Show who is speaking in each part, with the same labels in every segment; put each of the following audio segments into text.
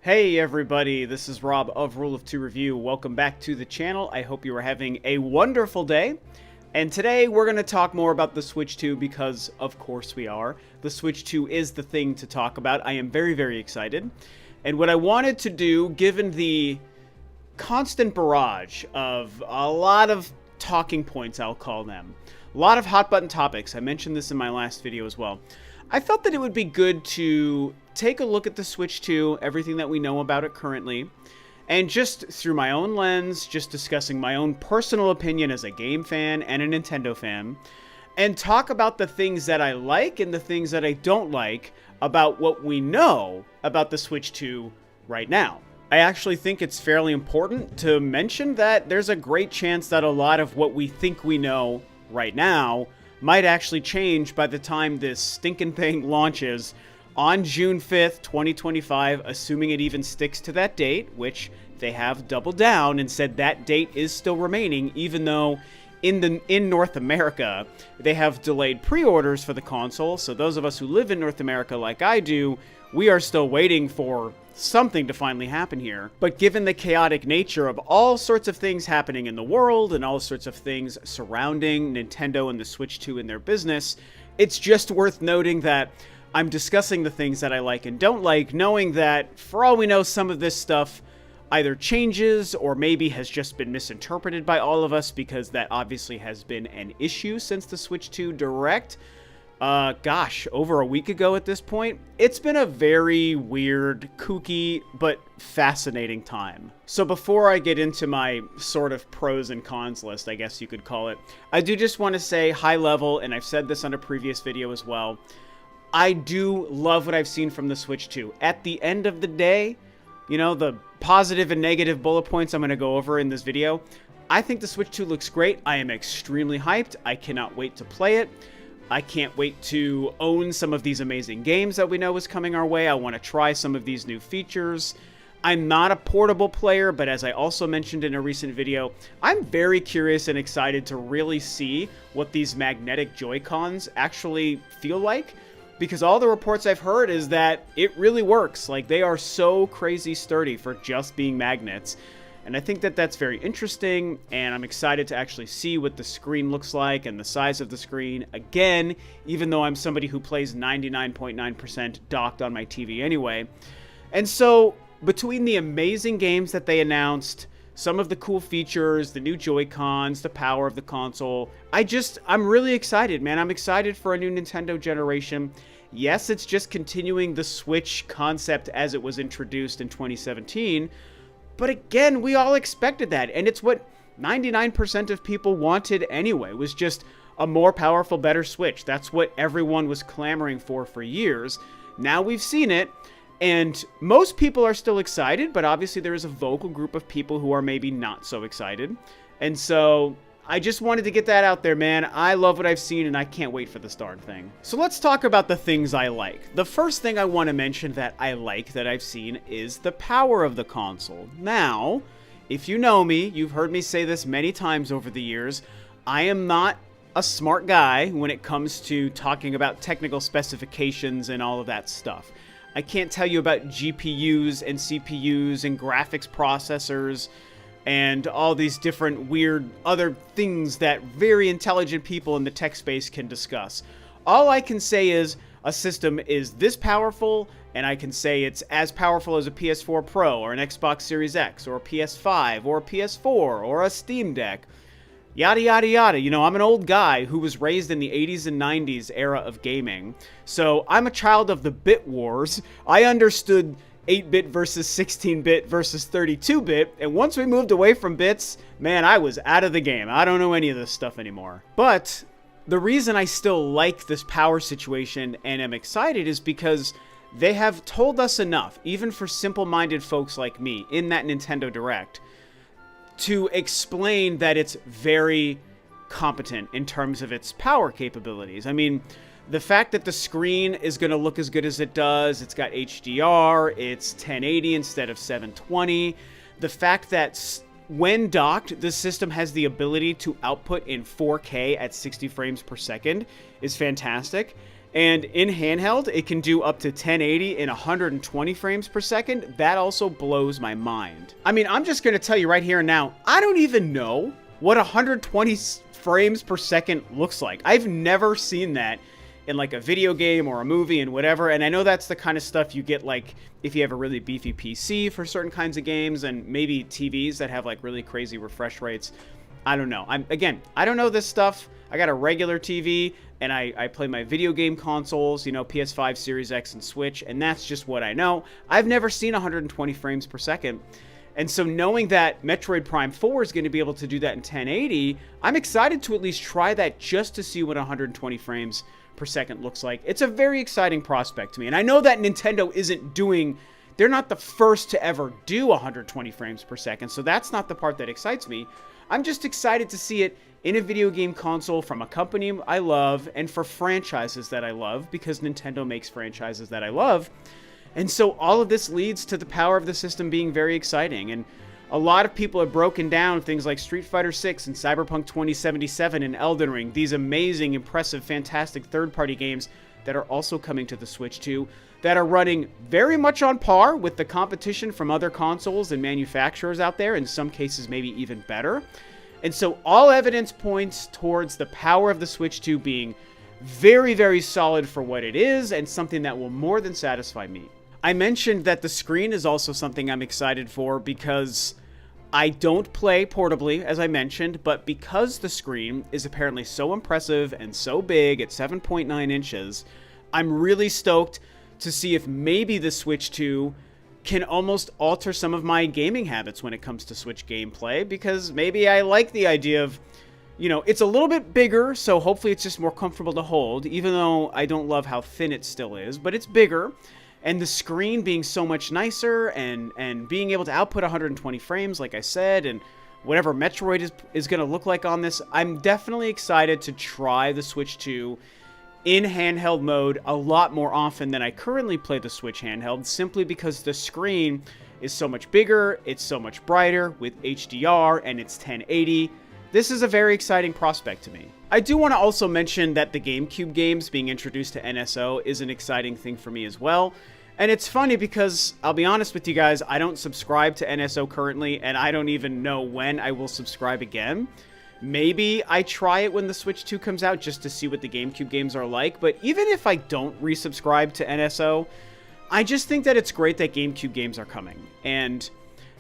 Speaker 1: Hey everybody, this is Rob of Rule of Two Review. Welcome back to the channel. I hope you are having a wonderful day. And today we're going to talk more about the Switch 2 because, of course we are. The Switch 2 is the thing to talk about. I am very, very excited. And what I wanted to do, given the constant barrage of a lot of talking points, I'll call them, a lot of hot button topics, I mentioned this in my last video as well, I felt that it would be good to take a look at the Switch 2, everything that we know about it currently, and just through my own lens, just discussing my own personal opinion as a game fan and a Nintendo fan, and talk about the things that I like and the things that I don't like about what we know about the Switch 2 right now. I actually think it's fairly important to mention that there's a great chance that a lot of what we think we know right now might actually change by the time this stinking thing launches on June 5th, 2025, assuming it even sticks to that date, which they have doubled down and said that date is still remaining, even though in North America, they have delayed pre-orders for the console. So those of us who live in North America like I do, we are still waiting for something to finally happen here. But given the chaotic nature of all sorts of things happening in the world and all sorts of things surrounding Nintendo and the Switch 2 in their business, it's just worth noting that I'm discussing the things that I like and don't like, knowing that for all we know, some of this stuff either changes or maybe has just been misinterpreted by all of us, because that obviously has been an issue since the Switch 2 Direct. Gosh, over a week ago at this point. It's been a very weird, kooky, but fascinating time. So before I get into my sort of pros and cons list, I guess you could call it, I do just want to say high level, and I've said this on a previous video as well, I do love what I've seen from the Switch 2. At the end of the day, you know, the positive and negative bullet points I'm going to go over in this video, I think the Switch 2 looks great. I am extremely hyped. I cannot wait to play it. I can't wait to own some of these amazing games that we know is coming our way. I want to try some of these new features. I'm not a portable player, but as I also mentioned in a recent video, I'm very curious and excited to really see what these magnetic Joy-Cons actually feel like, because all the reports I've heard is that it really works. Like, they are so crazy sturdy for just being magnets. And I think that that's very interesting, and I'm excited to actually see what the screen looks like and the size of the screen. Again, even though I'm somebody who plays 99.9% docked on my TV anyway. And so, between the amazing games that they announced, some of the cool features, the new Joy-Cons, the power of the console, I'm really excited, man. I'm excited for a new Nintendo generation. Yes, it's just continuing the Switch concept as it was introduced in 2017, but again, we all expected that, and it's what 99% of people wanted anyway, was just a more powerful, better Switch. That's what everyone was clamoring for years. Now we've seen it, and most people are still excited, but obviously there is a vocal group of people who are maybe not so excited. And so I just wanted to get that out there, man. I love what I've seen, and I can't wait for this darn thing. So let's talk about the things I like. The first thing I want to mention that I like that I've seen is the power of the console. Now, if you know me, you've heard me say this many times over the years, I am not a smart guy when it comes to talking about technical specifications and all of that stuff. I can't tell you about GPUs and CPUs and graphics processors and all these different weird other things that very intelligent people in the tech space can discuss. All I can say is a system is this powerful, and I can say it's as powerful as a PS4 Pro or an Xbox Series X or a PS5 or a PS4 or a Steam Deck. Yada, yada, yada. You know, I'm an old guy who was raised in the 80s and 90s era of gaming, so I'm a child of the bit wars. I understood 8-bit versus 16-bit versus 32-bit, and once we moved away from bits, man, I was out of the game. I don't know any of this stuff anymore. But the reason I still like this power situation and am excited is because they have told us enough, even for simple-minded folks like me, in that Nintendo Direct, to explain that it's very competent in terms of its power capabilities. I mean, the fact that the screen is going to look as good as it does, it's got HDR, it's 1080 instead of 720, the fact that when docked, the system has the ability to output in 4K at 60 frames per second is fantastic. And in handheld, it can do up to 1080 in 120 frames per second. That also blows my mind. I mean, I'm just going to tell you right here and now, I don't even know what 120 frames per second looks like. I've never seen that in like a video game or a movie and whatever. And I know that's the kind of stuff you get like if you have a really beefy PC for certain kinds of games, and maybe TVs that have like really crazy refresh rates. I don't know. I don't know this stuff. I got a regular TV and I play my video game consoles, you know, PS5, Series X, and Switch, and that's just what I know. I've never seen 120 frames per second. And so knowing that Metroid Prime 4 is going to be able to do that in 1080, I'm excited to at least try that just to see what 120 frames per second looks like. It's a very exciting prospect to me. And I know that Nintendo they're not the first to ever do 120 frames per second, so that's not the part that excites me. I'm just excited to see it in a video game console from a company I love and for franchises that I love, because Nintendo makes franchises that I love. And so all of this leads to the power of the system being very exciting. And a lot of people have broken down things like Street Fighter 6 and Cyberpunk 2077 and Elden Ring, these amazing, impressive, fantastic third-party games that are also coming to the Switch 2, that are running very much on par with the competition from other consoles and manufacturers out there, in some cases maybe even better. And so all evidence points towards the power of the Switch 2 being very, very solid for what it is, and something that will more than satisfy me. I mentioned that the screen is also something I'm excited for, because I don't play portably, as I mentioned, but because the screen is apparently so impressive and so big at 7.9 inches, I'm really stoked to see if maybe the Switch 2 can almost alter some of my gaming habits when it comes to Switch gameplay, because maybe I like the idea of, you know, it's a little bit bigger, so hopefully it's just more comfortable to hold, even though I don't love how thin it still is, but it's bigger. And the screen being so much nicer, and being able to output 120 frames, like I said, and whatever Metroid is going to look like on this, I'm definitely excited to try the Switch 2 in handheld mode a lot more often than I currently play the Switch handheld, simply because the screen is so much bigger, it's so much brighter with HDR, and it's 1080. This is a very exciting prospect to me. I do want to also mention that the GameCube games being introduced to NSO is an exciting thing for me as well. And it's funny because, I'll be honest with you guys, I don't subscribe to NSO currently, and I don't even know when I will subscribe again. Maybe I try it when the Switch 2 comes out just to see what the GameCube games are like, but even if I don't resubscribe to NSO, I just think that it's great that GameCube games are coming. And,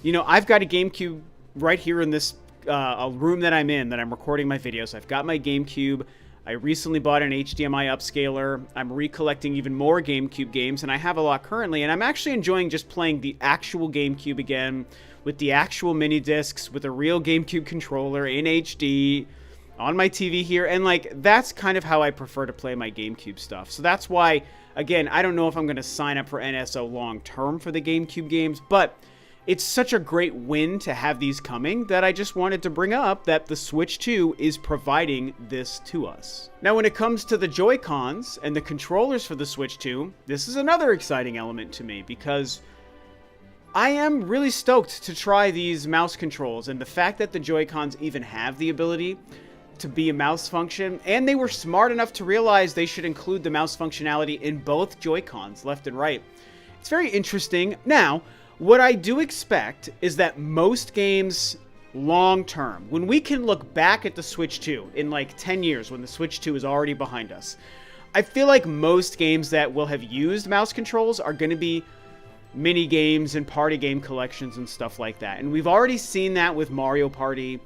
Speaker 1: you know, I've got a GameCube right here in this a room that I'm in, that I'm recording my videos. I've got my GameCube. I recently bought an HDMI upscaler. I'm recollecting even more GameCube games, and I have a lot currently, and I'm actually enjoying just playing the actual GameCube again, with the actual mini discs, with a real GameCube controller in HD on my TV here, and like, that's kind of how I prefer to play my GameCube stuff. So that's why, again, I don't know if I'm going to sign up for NSO long term for the GameCube games, but it's such a great win to have these coming that I just wanted to bring up that the Switch 2 is providing this to us. Now, when it comes to the Joy-Cons and the controllers for the Switch 2, this is another exciting element to me, because I am really stoked to try these mouse controls, and the fact that the Joy-Cons even have the ability to be a mouse function, and they were smart enough to realize they should include the mouse functionality in both Joy-Cons, left and right. It's very interesting. Now, what I do expect is that most games long term, when we can look back at the Switch 2 in like 10 years, when the Switch 2 is already behind us, I feel like most games that will have used mouse controls are going to be mini games and party game collections and stuff like that. And we've already seen that with Mario Party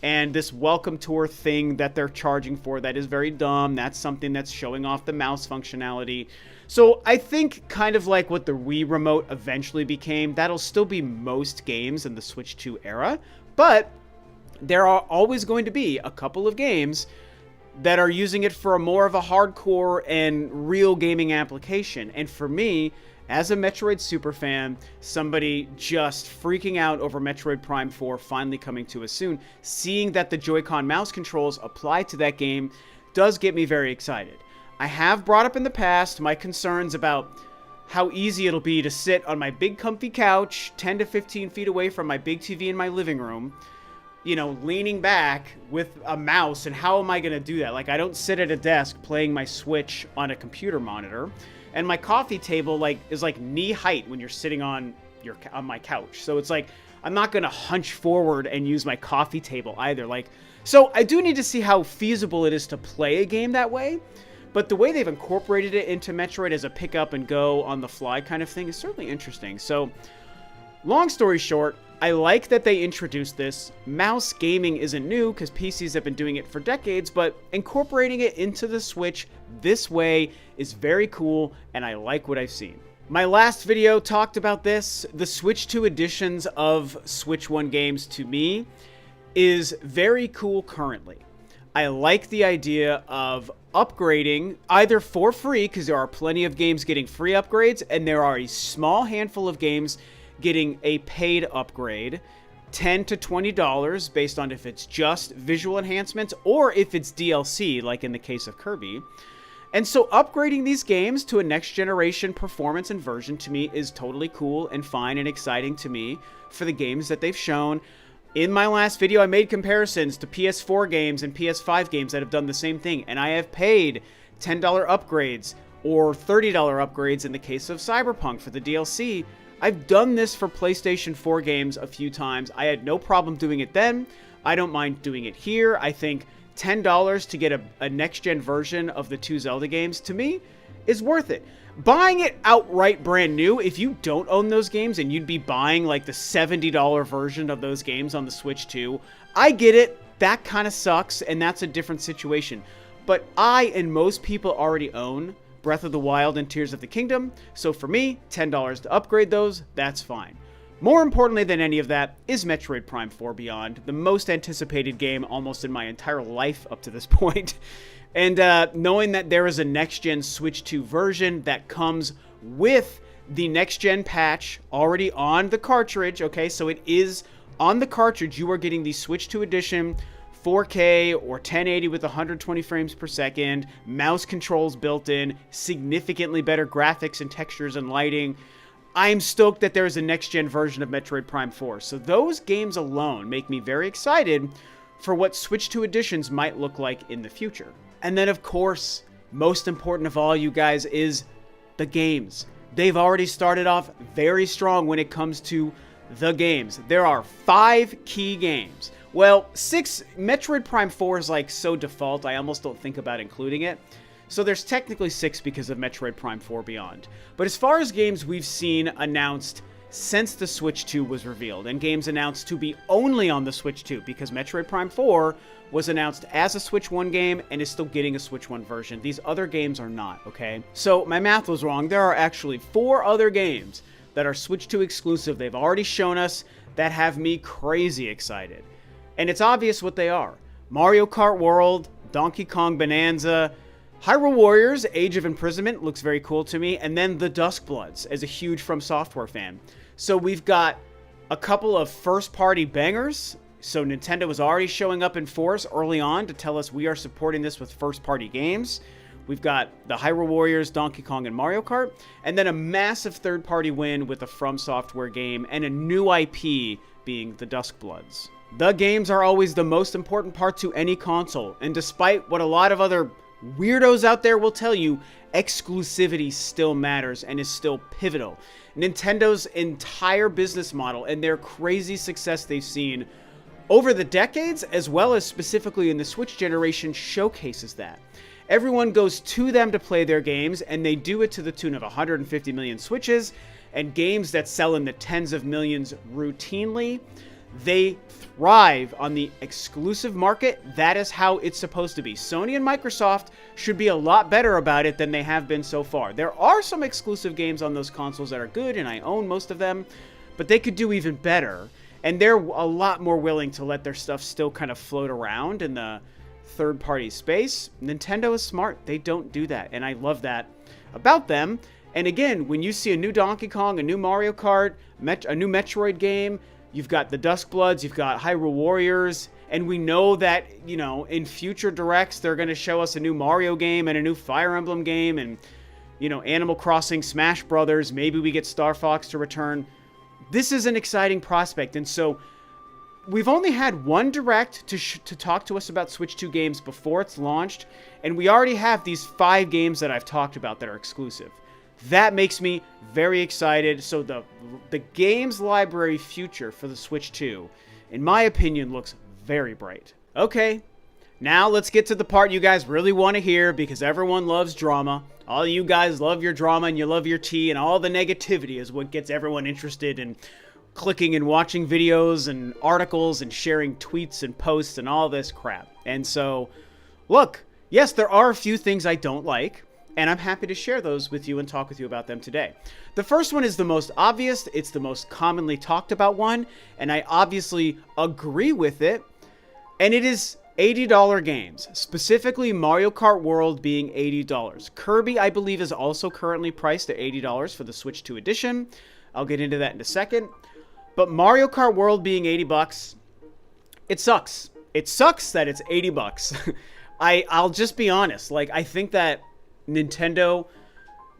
Speaker 1: and this Welcome Tour thing that they're charging for that is very dumb. That's something that's showing off the mouse functionality. So I think kind of like what the Wii Remote eventually became, that'll still be most games in the Switch 2 era, but there are always going to be a couple of games that are using it for a more of a hardcore and real gaming application. And for me, as a Metroid superfan, somebody just freaking out over Metroid Prime 4 finally coming to us soon, seeing that the Joy-Con mouse controls apply to that game does get me very excited. I have brought up in the past my concerns about how easy it'll be to sit on my big comfy couch 10 to 15 feet away from my big TV in my living room you know, leaning back with a mouse, and how am I going to do that? Like, I don't sit at a desk playing my Switch on a computer monitor, and my coffee table like is like knee height when you're sitting on my couch. So it's like I'm not going to hunch forward and use my coffee table either. Like, so I do need to see how feasible it is to play a game that way. But the way they've incorporated it into Metroid as a pick up and go on the fly kind of thing is certainly interesting. So, long story short, I like that they introduced this. Mouse gaming isn't new because PCs have been doing it for decades, but incorporating it into the Switch this way is very cool, and I like what I've seen. My last video talked about this. The Switch 2 editions of Switch 1 games, to me, is very cool currently. I like the idea of upgrading either for free, because there are plenty of games getting free upgrades, and there are a small handful of games getting a paid upgrade, $10 to $20 based on if it's just visual enhancements or if it's DLC, like in the case of Kirby. And so upgrading these games to a next generation performance and version to me is totally cool and fine and exciting to me for the games that they've shown. In my last video, I made comparisons to PS4 games and PS5 games that have done the same thing, and I have paid $10 upgrades or $30 upgrades in the case of Cyberpunk for the DLC. I've done this for PlayStation 4 games a few times. I had no problem doing it then. I don't mind doing it here. I think $10 to get a next-gen version of the two Zelda games, to me, is worth it. Buying it outright brand new, if you don't own those games and you'd be buying like the $70 version of those games on the Switch 2, I get it. That kind of sucks, and that's a different situation. But I and most people already own Breath of the Wild and Tears of the Kingdom, so for me, $10 to upgrade those, that's fine. More importantly than any of that is Metroid Prime 4 Beyond, the most anticipated game almost in my entire life up to this point. And knowing that there is a next-gen Switch 2 version that comes with the next-gen patch already on the cartridge, okay? So it is on the cartridge. You are getting the Switch 2 edition, 4K or 1080 with 120 frames per second, mouse controls built in, significantly better graphics and textures and lighting. I'm stoked that there is a next-gen version of Metroid Prime 4. So those games alone make me very excited for what Switch 2 editions might look like in the future. And then, of course, most important of all, you guys, is the games. They've already started off very strong when it comes to the games. There are 5 key games. Well, 6. Metroid Prime 4 is like so default, I almost don't think about including it. So there's technically 6 because of Metroid Prime 4 Beyond. But as far as games we've seen announced since the Switch 2 was revealed, and games announced to be only on the Switch 2, because Metroid Prime 4 was announced as a Switch 1 game and is still getting a Switch 1 version. These other games are not, okay? So my math was wrong. There are actually 4 other games that are Switch 2 exclusive they've already shown us that have me crazy excited. And it's obvious what they are. Mario Kart World, Donkey Kong Bonanza, Hyrule Warriors, Age of Imprisonment looks very cool to me, and then the Duskbloods as a huge From Software fan. So we've got a couple of first-party bangers. So Nintendo was already showing up in force early on to tell us we are supporting this with first-party games. We've got the Hyrule Warriors, Donkey Kong, and Mario Kart, and then a massive third-party win with a From Software game and a new IP being the Duskbloods. The games are always the most important part to any console, and despite what a lot of other weirdos out there will tell you, exclusivity still matters and is still pivotal. Nintendo's entire business model and their crazy success they've seen over the decades, as well as specifically in the Switch generation, showcases that. Everyone goes to them to play their games, and they do it to the tune of 150 million Switches, and games that sell in the tens of millions routinely. They thrive on the exclusive market. That is how it's supposed to be. Sony and Microsoft should be a lot better about it than they have been so far. There are some exclusive games on those consoles that are good, and I own most of them, but they could do even better. And they're a lot more willing to let their stuff still kind of float around in the third-party space. Nintendo is smart. They don't do that, and I love that about them. And again, when you see a new Donkey Kong, a new Mario Kart, a new Metroid game, you've got the Duskbloods, you've got Hyrule Warriors, and we know that, you know, in future directs, they're going to show us a new Mario game and a new Fire Emblem game and, you know, Animal Crossing, Smash Brothers, maybe we get Star Fox to return. This is an exciting prospect, and so we've only had one direct to talk to us about Switch 2 games before it's launched, and we already have these 5 games that I've talked about that are exclusive. That makes me very excited. So the games library future for the Switch 2, in my opinion, looks very bright. Okay, now let's get to the part you guys really want to hear, because everyone loves drama. All you guys love your drama and you love your tea, and all the negativity is what gets everyone interested in clicking and watching videos and articles and sharing tweets and posts and all this crap. And so, look, yes, there are a few things I don't like, and I'm happy to share those with you and talk with you about them today. The first one is the most obvious. It's the most commonly talked about one, and I obviously agree with it, and it is $80 games, specifically Mario Kart World being $80. Kirby, I believe, is also currently priced at $80 for the Switch 2 edition. I'll get into that in a second. But Mario Kart World being $80, it sucks. It sucks that it's $80. I'll just be honest. Like, I think that Nintendo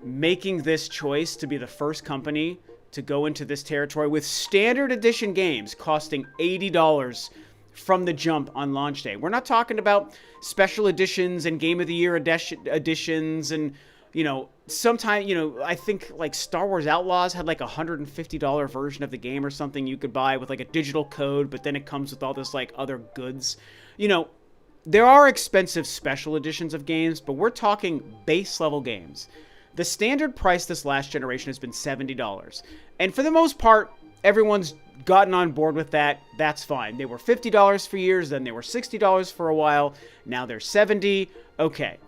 Speaker 1: making this choice to be the first company to go into this territory with standard edition games costing $80 from the jump on launch day. We're not talking about special editions and Game of the Year editions and, you know, sometimes, you know, I think like Star Wars Outlaws had like a $150 version of the game or something you could buy with like a digital code, but then it comes with all this like other goods. You know, there are expensive special editions of games, but we're talking base level games. The standard price this last generation has been $70. And for the most part, everyone's gotten on board with that. That's fine. They were $50 for years, then they were $60 for a while. Now they're $70. Okay.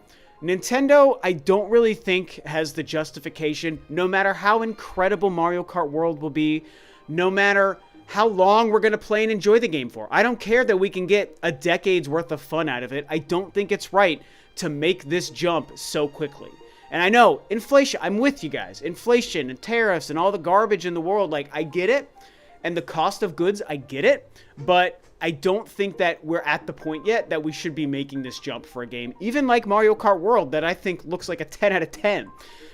Speaker 1: Nintendo, I don't really think has the justification, no matter how incredible Mario Kart World will be, no matter how long we're going to play and enjoy the game for. I don't care that we can get a decade's worth of fun out of it. I don't think it's right to make this jump so quickly. And I know, inflation, I'm with you guys. Inflation and tariffs and all the garbage in the world, like, I get it. And the cost of goods, I get it. But I don't think that we're at the point yet that we should be making this jump for a game, even like Mario Kart World, that I think looks like a 10 out of 10.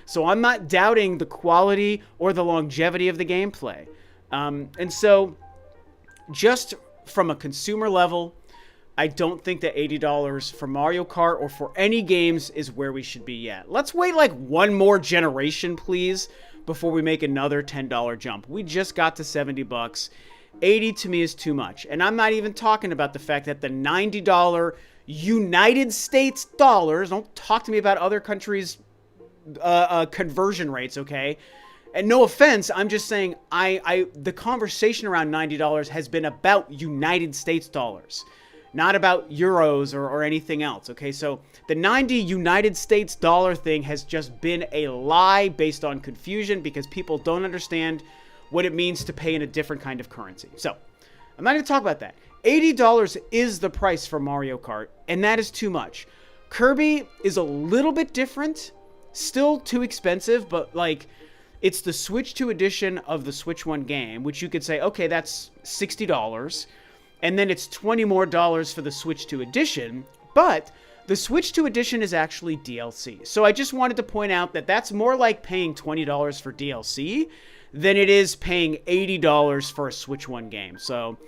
Speaker 1: So I'm not doubting the quality or the longevity of the gameplay. And so, just from a consumer level, I don't think that $80 for Mario Kart or for any games is where we should be yet. Let's wait like one more generation, please, before we make another $10 jump. We just got to $70. 80 to me is too much. And I'm not even talking about the fact that the $90 United States dollars, don't talk to me about other countries' conversion rates, okay? And no offense, I'm just saying the conversation around $90 has been about United States dollars, not about euros or anything else, okay? So the 90 United States dollar thing has just been a lie based on confusion because people don't understand what it means to pay in a different kind of currency. So I'm not going to talk about that. $80 is the price for Mario Kart, and that is too much. Kirby is a little bit different, still too expensive, but like, it's the Switch 2 edition of the Switch 1 game, which you could say, okay, that's $60, and then it's $20 more for the Switch 2 edition, but the Switch 2 edition is actually DLC. So I just wanted to point out that that's more like paying $20 for DLC than it is paying $80 for a Switch 1 game. So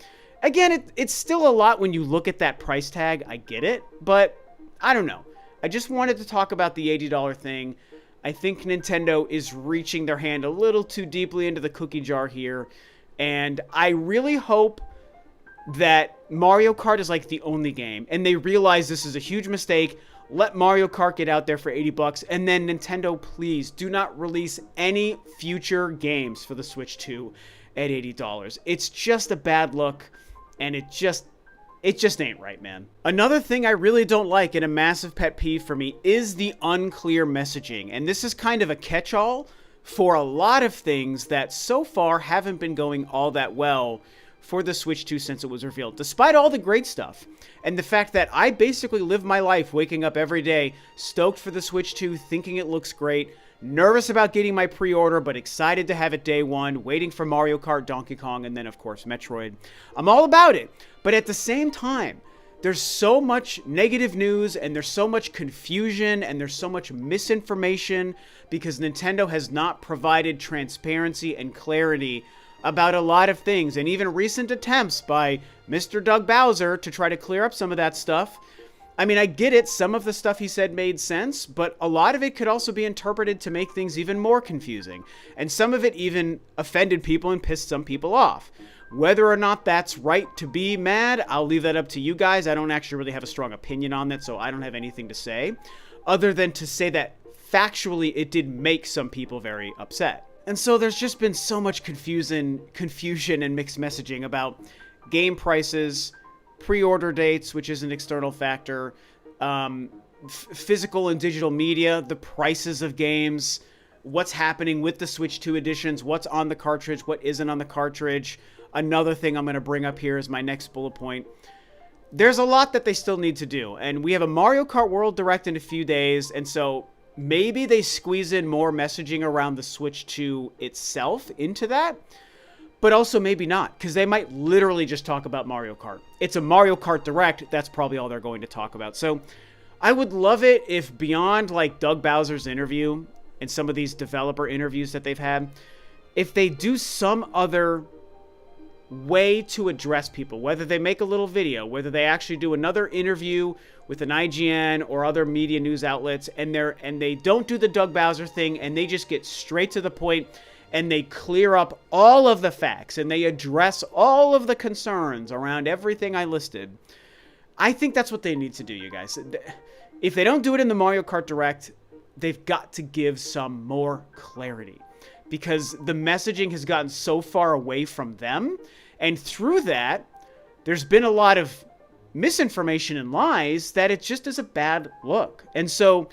Speaker 1: again, it's still a lot when you look at that price tag. I get it, but I don't know. I just wanted to talk about the $80 thing. I think Nintendo is reaching their hand a little too deeply into the cookie jar here, and I really hope that Mario Kart is like the only game, and they realize this is a huge mistake. Let Mario Kart get out there for $80, and then Nintendo, please do not release any future games for the Switch 2 at $80. It's just a bad look, and it just ain't right, man. Another thing I really don't like, and a massive pet peeve for me, is the unclear messaging. And this is kind of a catch-all for a lot of things that so far haven't been going all that well for the Switch 2 since it was revealed, despite all the great stuff. And the fact that I basically live my life waking up every day stoked for the Switch 2, thinking it looks great, nervous about getting my pre-order, but excited to have it day one, waiting for Mario Kart, Donkey Kong, and then, of course, Metroid. I'm all about it. But at the same time, there's so much negative news, and there's so much confusion, and there's so much misinformation because Nintendo has not provided transparency and clarity about a lot of things, and even recent attempts by Mr. Doug Bowser to try to clear up some of that stuff. I mean, I get it. Some of the stuff he said made sense, but a lot of it could also be interpreted to make things even more confusing. And some of it even offended people and pissed some people off. Whether or not that's right to be mad, I'll leave that up to you guys. I don't actually really have a strong opinion on that, so I don't have anything to say, other than to say that factually it did make some people very upset. And so there's just been so much confusion and mixed messaging about game prices, pre-order dates, which is an external factor, physical and digital media, the prices of games, what's happening with the Switch 2 editions, what's on the cartridge, what isn't on the cartridge. Another thing I'm going to bring up here is my next bullet point. There's a lot that they still need to do, and we have a Mario Kart World Direct in a few days, and so maybe they squeeze in more messaging around the Switch 2 itself into that. But also maybe not, because they might literally just talk about Mario Kart. It's a Mario Kart Direct, that's probably all they're going to talk about. So I would love it if beyond like Doug Bowser's interview and some of these developer interviews that they've had, if they do some other way to address people, whether they make a little video, whether they actually do another interview with an IGN or other media news outlets, and they don't do the Doug Bowser thing and they just get straight to the point and they clear up all of the facts, and they address all of the concerns around everything I listed. I think that's what they need to do, you guys. If they don't do it in the Mario Kart Direct, they've got to give some more clarity, because the messaging has gotten so far away from them, and through that, there's been a lot of misinformation and lies that it just is a bad look. And so,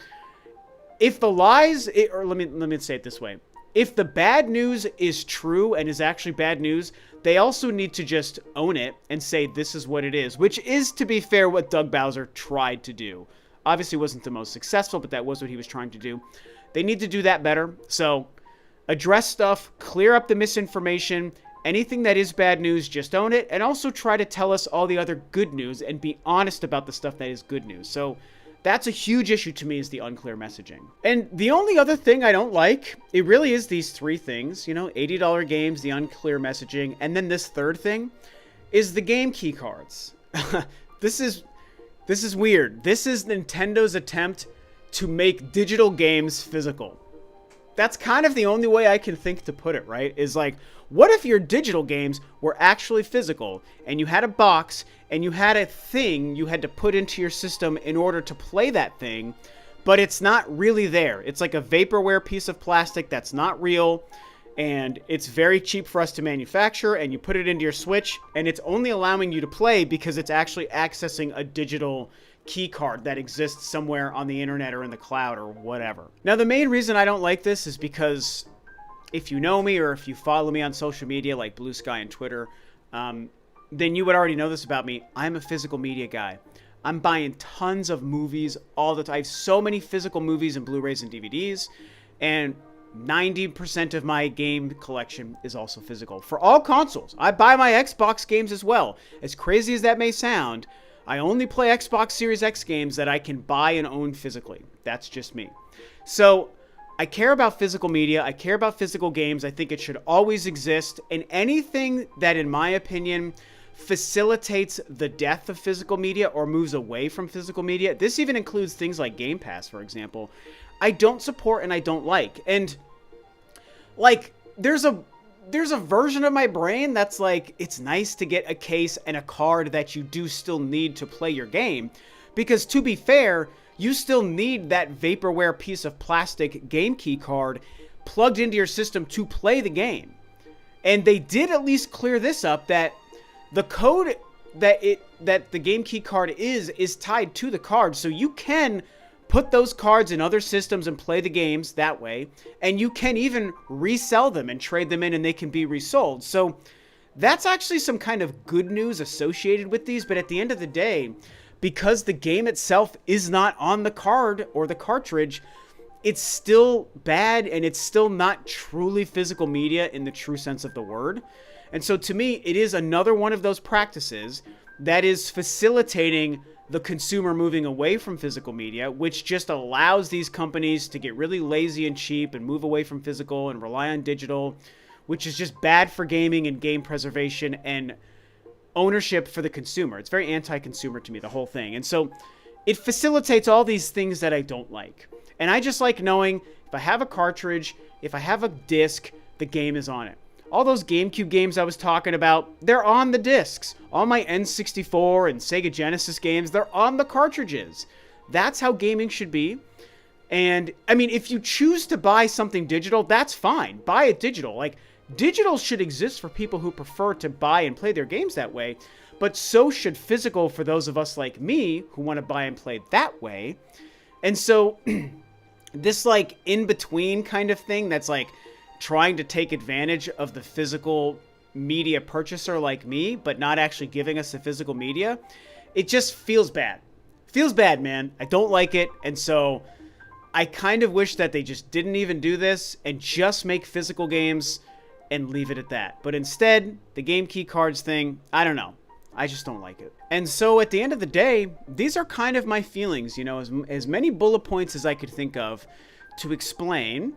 Speaker 1: if the lies, or let me say it this way. If the bad news is true and is actually bad news, they also need to just own it and say this is what it is, which is, to be fair, what Doug Bowser tried to do. Obviously wasn't the most successful, but that was what he was trying to do. They need to do that better. So address stuff, clear up the misinformation, anything that is bad news, just own it, and also try to tell us all the other good news and be honest about the stuff that is good news. So that's a huge issue to me, is the unclear messaging. And the only other thing I don't like, it really is these three things, you know, $80 games, the unclear messaging, and then this third thing is the game key cards. This is weird. This is Nintendo's attempt to make digital games physical. That's kind of the only way I can think to put it, right? Is like, what if your digital games were actually physical and you had a box and you had a thing you had to put into your system in order to play that thing, but it's not really there. It's like a vaporware piece of plastic that's not real, and it's very cheap for us to manufacture, and you put it into your Switch, and it's only allowing you to play because it's actually accessing a digital key card that exists somewhere on the internet or in the cloud or whatever. Now, the main reason I don't like this is because if you know me or if you follow me on social media like Blue Sky and Twitter, then you would already know this about me. I'm a physical media guy. I'm buying tons of movies all the time. I have so many physical movies and Blu-rays and DVDs, and 90% of my game collection is also physical. For all consoles. I buy my Xbox games as well. As crazy as that may sound, I only play Xbox Series X games that I can buy and own physically. That's just me. So I care about physical media. I care about physical games. I think it should always exist. And anything that, in my opinion, facilitates the death of physical media or moves away from physical media, this even includes things like Game Pass, for example, I don't support and I don't like. And like, there's a version of my brain that's like, it's nice to get a case and a card that you do still need to play your game, because to be fair, you still need that vaporware piece of plastic game key card plugged into your system to play the game. And they did at least clear this up, that the code that the game key card is tied to the card, so you can put those cards in other systems and play the games that way, and you can even resell them and trade them in, and they can be resold. So that's actually some kind of good news associated with these, but at the end of the day, because the game itself is not on the card or the cartridge, it's still bad, and it's still not truly physical media in the true sense of the word. And so to me, it is another one of those practices that is facilitating the consumer moving away from physical media, which just allows these companies to get really lazy and cheap and move away from physical and rely on digital, which is just bad for gaming and game preservation and ownership for the consumer. It's very anti-consumer to me, the whole thing. And so it facilitates all these things that I don't like. And I just like knowing if I have a cartridge, if I have a disc, the game is on it. All those GameCube games I was talking about, they're on the discs. All my N64 and Sega Genesis games, they're on the cartridges. That's how gaming should be. And, I mean, if you choose to buy something digital, that's fine. Buy it digital. Like, digital should exist for people who prefer to buy and play their games that way. But so should physical for those of us like me who want to buy and play that way. And so, this, like, in-between kind of thing that's, like, trying to take advantage of the physical media purchaser like me, but not actually giving us the physical media, it just feels bad. Feels bad, man. I don't like it. And so I kind of wish that they just didn't even do this and just make physical games and leave it at that. But instead, the game key cards thing, I don't know. I just don't like it. And so at the end of the day, these are kind of my feelings, you know, as many bullet points as I could think of to explain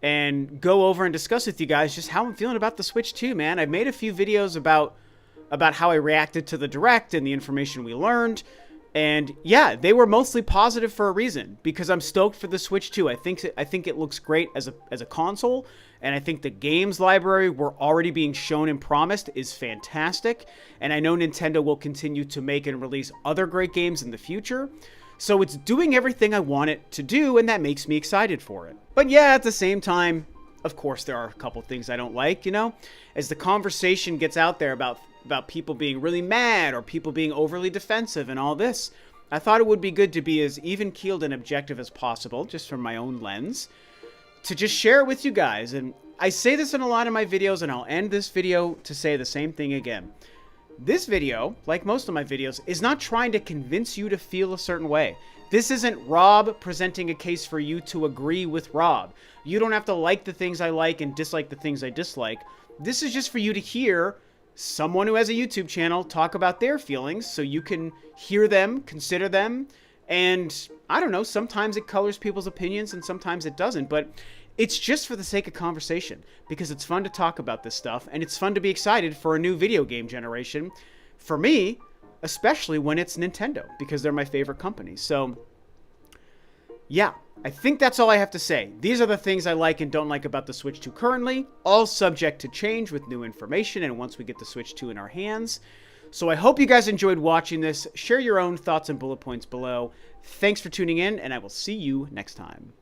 Speaker 1: and go over and discuss with you guys just how I'm feeling about the Switch 2, man. I've made a few videos about how I reacted to the Direct and the information we learned. And yeah, they were mostly positive for a reason, because I'm stoked for the Switch 2. I think it looks great as a console, and I think the games library we're already being shown and promised is fantastic. And I know Nintendo will continue to make and release other great games in the future. So it's doing everything I want it to do, and that makes me excited for it. But yeah, at the same time, of course, there are a couple things I don't like, you know? As the conversation gets out there about people being really mad or people being overly defensive and all this, I thought it would be good to be as even-keeled and objective as possible, just from my own lens, to just share it with you guys. And I say this in a lot of my videos, and I'll end this video to say the same thing again. This video, like most of my videos, is not trying to convince you to feel a certain way. This isn't Rob presenting a case for you to agree with Rob. You don't have to like the things I like and dislike the things I dislike. This is just for you to hear someone who has a YouTube channel talk about their feelings, so you can hear them, consider them, and I don't know, sometimes it colors people's opinions and sometimes it doesn't, but it's just for the sake of conversation, because it's fun to talk about this stuff, and it's fun to be excited for a new video game generation. For me, especially when it's Nintendo, because they're my favorite company. So, yeah, I think that's all I have to say. These are the things I like and don't like about the Switch 2 currently, all subject to change with new information and once we get the Switch 2 in our hands. So I hope you guys enjoyed watching this. Share your own thoughts and bullet points below. Thanks for tuning in, and I will see you next time.